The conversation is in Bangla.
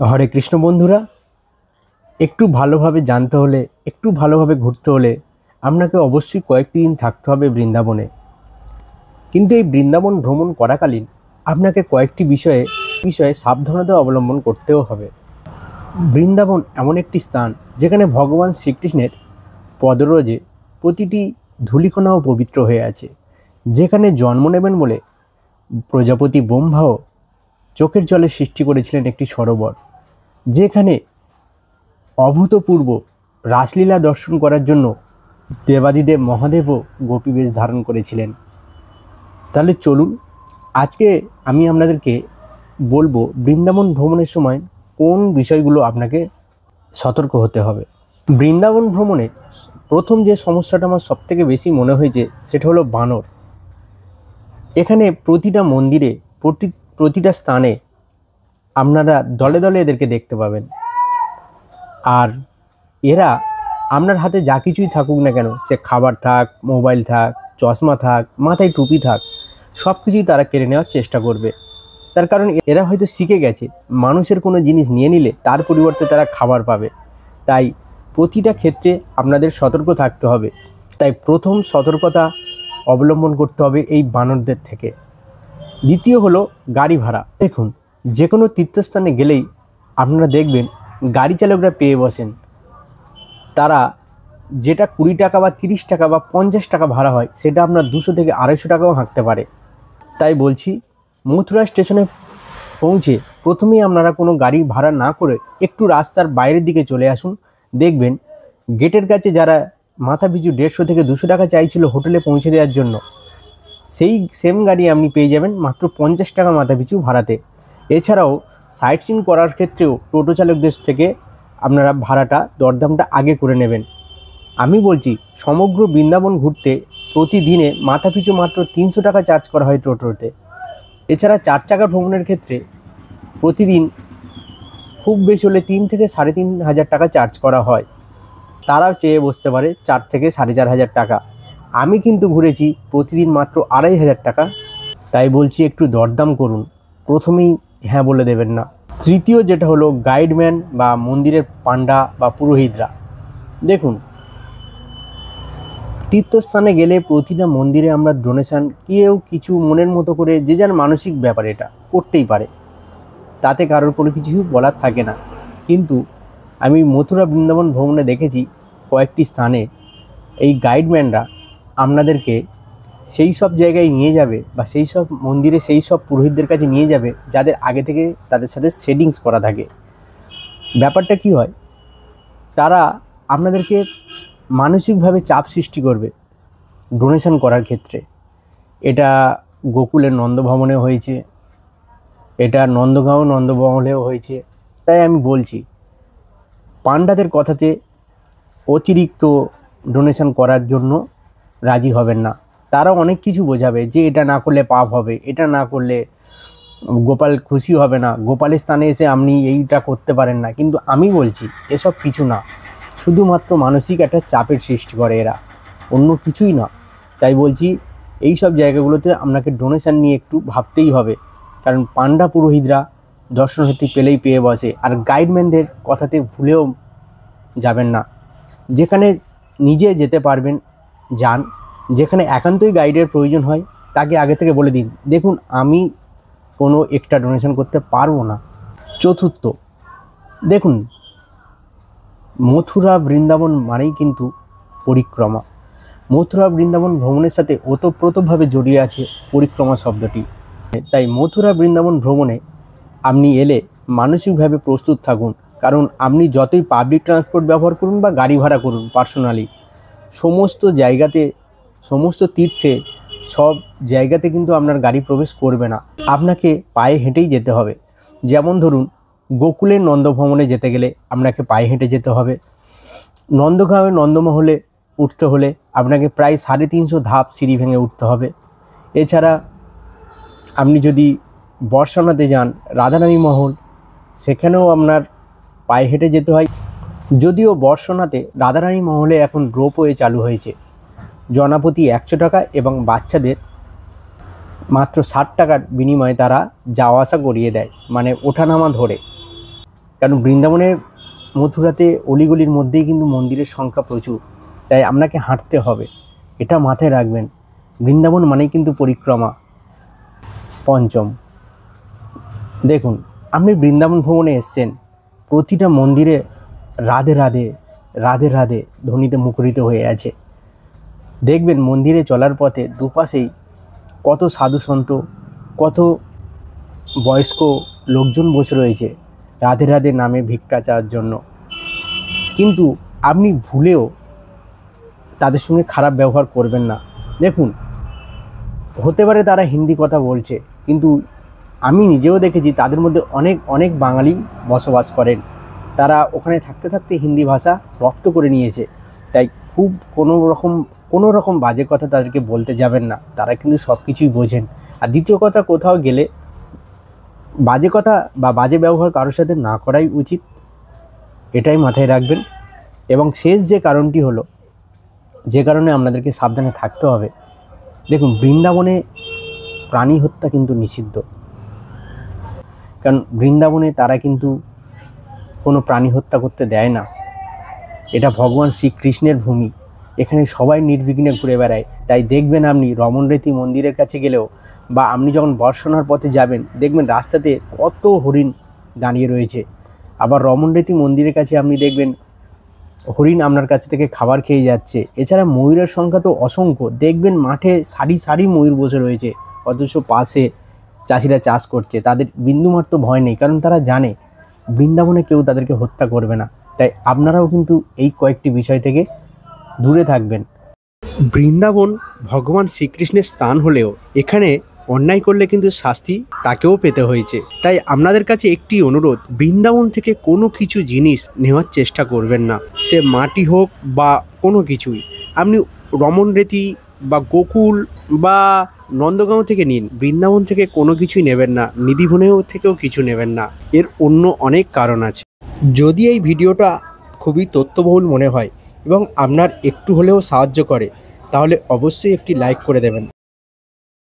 হরে কৃষ্ণ বন্ধুরা, একটু ভালোভাবে জানতে হলে, একটু ভালোভাবে ঘুরতে হলে আপনাকে অবশ্যই কয়েকটি দিন থাকতে হবে বৃন্দাবনে। কিন্তু এই বৃন্দাবন ভ্রমণ করাকালীন আপনাকে কয়েকটি বিষয়ে সাবধানতা অবলম্বন করতেও হবে। বৃন্দাবন এমন একটি স্থান যেখানে ভগবান শ্রীকৃষ্ণের পদরজে প্রতিটি ধূলিকণাও পবিত্র হয়ে আছে, যেখানে জন্ম নেবেন বলে প্রজাপতি ব্রহ্মাও চোখের জলে সৃষ্টি করেছিলেন একটি সরোবর, যেখানে অভূতপূর্ব রাসলীলা দর্শন করার জন্য দেবাদিদেব মহাদেবও গোপীবেশ ধারণ করেছিলেন। তাহলে চলুন, আজকে আমি আপনাদেরকে বলবো বৃন্দাবন ভ্রমণের সময় কোন বিষয়গুলো আপনাকে সতর্ক হতে হবে। বৃন্দাবন ভ্রমণে প্রথম যে সমস্যাটা আমার সবথেকে বেশি মনে হয়েছে সেটা হলো বানর। এখানে প্রতিটা মন্দিরে, প্রতিটা স্থানে আপনারা দলে দলে এদেরকে দেখতে পাবেন। আর এরা আপনার হাতে যা কিছুই থাকুক না কেন, সে খাবার থাক, মোবাইল থাক, চশমা থাক, মাথায় টুপি থাক, সব কিছুই তারা কেড়ে নেওয়ার চেষ্টা করবে। তার কারণ এরা হয়তো শিখে গেছে মানুষের কোনো জিনিস নিয়ে নিলে তার পরিবর্তে তারা খাবার পাবে। তাই প্রতিটা ক্ষেত্রে আপনাদের সতর্ক থাকতে হবে। তাই প্রথম সতর্কতা অবলম্বন করতে হবে এই বানরদের থেকে। দ্বিতীয় হলো গাড়ি ভাড়া। দেখুন, যে কোনো তীর্থস্থানে গেলেই আপনারা দেখবেন গাড়ি চালকরা পেয়ে বসেন। তারা যেটা 20 টাকা বা 30 টাকা বা 50 টাকা ভাড়া হয়, সেটা আপনার 200 থেকে 250 টাকাও হাঁকতে পারে। তাই বলছি, মথুরা স্টেশনে পৌঁছে প্রথমেই আপনারা কোনো গাড়ি ভাড়া না করে একটু রাস্তার বাইরের দিকে চলে আসুন। দেখবেন গেটের কাছে যারা মাথা পিছু 150 থেকে 200 টাকা চাইছিল হোটেলে পৌঁছে দেওয়ার জন্য, সেই সেম গাড়ি আপনি পেয়ে যাবেন মাত্র 50 টাকা মাথা পিছু ভাড়াতে। এছাড়াও সাইট সিন করার ক্ষেত্রেও টোটো চালকদের থেকে আপনারা ভাড়াটা, দরদামটা আগে করে নেবেন। আমি বলছি, সমগ্র বৃন্দাবন ঘুরতে প্রতিদিনে মাথাপিছু মাত্র 300 টাকা চার্জ করা হয় টোটোতে। এছাড়া 4 চাকার ভ্রমণের ক্ষেত্রে প্রতিদিন খুব বেশি হলে 3 থেকে 3,500 টাকা চার্জ করা হয়। তারাও চেয়ে বসতে পারে 4 থেকে 4,500 টাকা। আমি কিন্তু ঘুরেছি প্রতিদিন মাত্র 2,500 টাকা। তাই বলছি, একটু দরদাম করুন, প্রথমেই হ্যাঁ বলে দেবেন না। তৃতীয় যেটা হলো গাইডম্যান বা মন্দিরের পান্ডা বা পুরোহিতরা। দেখুন, তীর্থস্থানে গেলে প্রতিটা মন্দিরে আমরা ডোনেশান, কেউ কিছু মনের মতো করে, যে যার মানসিক ব্যাপার, এটা করতেই পারে, তাতে কারোর কোনো কিছু বলার থাকে না। কিন্তু আমি মথুরা বৃন্দাবন ভ্রমণে দেখেছি কয়েকটি স্থানে এই গাইডম্যানরা আপনাদেরকে সেই সব জায়গায় নিয়ে যাবে বা সেই সব মন্দিরে সেই সব পুরোহিতদের কাছে নিয়ে যাবে যাদের আগে থেকে তাদের সাথে সেটিংস করা থাকে। ব্যাপারটা কি হয়, তারা আপনাদেরকে মানসিকভাবে চাপ সৃষ্টি করবে ডোনেশন করার ক্ষেত্রে। এটা গোকুলের নন্দভবনে হয়েছে, এটা নন্দগাঁও নন্দমহলেও হয়েছে। তাই আমি বলছি, পান্ডাদের কথাতে অতিরিক্ত ডোনেশন করার জন্য রাজি হবেন না। তারা অনেক কিছু বোঝাবে যে এটা না করলে পাপ হবে, এটা না করলে গোপাল খুশি হবে না, গোপালের স্থানে এসে আপনি এইটা করতে পারেন না। কিন্তু আমি বলছি, এসব কিছু না, শুধুমাত্র মানসিক একটা চাপের সৃষ্টি করে এরা, অন্য কিছুই না। তাই বলছি, এই সব জায়গাগুলোতে আপনাকে ডোনেশন নিয়ে একটু ভাবতেই হবে, কারণ পান্ডা পুরোহিতরা দর্শনার্থী পেলেই পেয়ে বসে। আর গাইডম্যানদের কথাতে ভুলেও যাবেন না। যেখানে নিজে যেতে পারবেন যান, যেখানে একান্তই গাইডের প্রয়োজন হয় তাকে আগে থেকে বলে দিন, দেখুন আমি কোনো এক্সট্রা ডোনেশন করতে পারবো না। চতুর্থ, দেখুন, মথুরা বৃন্দাবন মানেই কিন্তু পরিক্রমা। মথুরা বৃন্দাবন ভ্রমণের সাথে ওতপ্রোতভাবে জড়িয়ে আছে পরিক্রমা শব্দটি। তাই মথুরা বৃন্দাবন ভ্রমণে আপনি এলে মানসিকভাবে প্রস্তুত থাকুন, কারণ আপনি যতই পাবলিক ট্রান্সপোর্ট ব্যবহার করুন বা গাড়ি ভাড়া করুন পার্সোনালি, সমস্ত জায়গাতে, সমস্ত তীর্থে, সব জায়গাতে কিন্তু আপনার গাড়ি প্রবেশ করবে না, আপনাকে পায়ে হেঁটেই যেতে হবে। যেমন ধরুন, গোকুলের নন্দভবনে যেতে গেলে আপনাকে পায়ে হেঁটে যেতে হবে। নন্দগাঁওয়ের নন্দমহলে উঠতে হলে আপনাকে প্রায় 350 ধাপ সিঁড়ি ভেঙে উঠতে হবে। এছাড়া আপনি যদি বর্ষানাতে যান, রাধারানী মহল, সেখানেও আপনার পায়ে হেঁটে যেতে হয়। যদিও বর্ষনাতে রাধারানী মহলে এখন রোপওয়ে চালু হয়েছে, জনপ্রতি 100 টাকা এবং বাচ্চাদের মাত্র 60 টাকার বিনিময়ে তারা যাওয়া আসা করিয়ে দেয়, মানে ওঠানামা ধরে। কারণ বৃন্দাবনের মথুরাতে অলিগলির মধ্যেই কিন্তু মন্দিরের সংখ্যা প্রচুর, তাই আপনাকে হাঁটতে হবে, এটা মাথায় রাখবেন। বৃন্দাবন মানেই কিন্তু পরিক্রমা। পঞ্চম, দেখুন আপনি বৃন্দাবন ভ্রমণে এসছেন, প্রতিটা মন্দিরে রাধে রাধে রাধে রাধে ধ্বনিতে মুখরিত হয়ে আছে। দেখবেন মন্দিরে চলার পথে দুপাশেই কত সাধু সন্ত, কত বয়স্ক লোকজন বসে রয়েছে রাধে রাধে নামে ভিক্ষা চাওয়ার জন্য। কিন্তু আপনি ভুলেও তাদের সঙ্গে খারাপ ব্যবহার করবেন না। দেখুন, হতে পারে তারা হিন্দি কথা বলছে, কিন্তু আমি নিজেও দেখেছি তাদের মধ্যে অনেক অনেক বাঙালি বসবাস করেন। তারা ওখানে থাকতে থাকতে হিন্দি ভাষা রপ্ত করে নিয়েছে, তাই খুব কোনো রকম বাজে কথা তাদেরকে বলতে যাবেন না, তারা কিন্তু সব কিছুই বোঝেন। আর দ্বিতীয় কথা, কোথাও গেলে বাজে কথা বা বাজে ব্যবহার কারোর সাথে না করাই উচিত, এটাই মাথায় রাখবেন। এবং শেষ যে কারণটি হলো, যে কারণে আপনাদেরকে সাবধানে থাকতে হবে, দেখুন বৃন্দাবনে প্রাণী হত্যা কিন্তু নিষিদ্ধ। কারণ বৃন্দাবনে তারা কিন্তু কোনো প্রাণী হত্যা করতে দেয় না। এটা ভগবান শ্রীকৃষ্ণের ভূমি, এখানে সবাই নির্বিঘ্নে ঘুরে বেড়ায়। তাই দেখবেন আপনি রমণরেতি মন্দিরের কাছে গেলেও, বা আপনি যখন বর্ষণার পথে যাবেন, দেখবেন রাস্তাতে কত হরিণ দাঁড়িয়ে রয়েছে। আবার রমণরেতি মন্দিরের কাছে আপনি দেখবেন হরিণ আপনার কাছ থেকে খাবার খেয়ে যাচ্ছে। এছাড়া ময়ূরের সংখ্যা তো অসংখ্য, দেখবেন মাঠে সারি সারি ময়ূর বসে রয়েছে, অথচ পাশে চাষিরা চাষ করছে, তাদের বিন্দুমাত্র ভয় নেই, কারণ তারা জানে বৃন্দাবনে কেউ তাদেরকে হত্যা করবে না। তাই আপনারাও কিন্তু এই কয়েকটি বিষয় থেকে দূরে থাকবেন। বৃন্দাবন ভগবান শ্রীকৃষ্ণের স্থান হলেও এখানে অন্যায় করলে কিন্তু শাস্তি তাকেও পেতে হয়েছে। তাই আপনাদের কাছে একটি অনুরোধ, বৃন্দাবন থেকে কোনো কিছু জিনিস নেওয়ার চেষ্টা করবেন না, সে মাটি হোক বা কোনো কিছুই। আপনি রমণরেতি বা গোকুল বা নন্দগাঁও থেকে নিন, বৃন্দাবন থেকে কোনো কিছুই নেবেন না, নিধিবনেও থেকেও কিছু নেবেন না। এর অন্য অনেক কারণ আছে। যদি এই ভিডিওটা খুবই তথ্যবহুল মনে হয় এবং আপনার একটু হলেও সাহায্য করে, তাহলে অবশ্যই একটি লাইক করে দেবেন।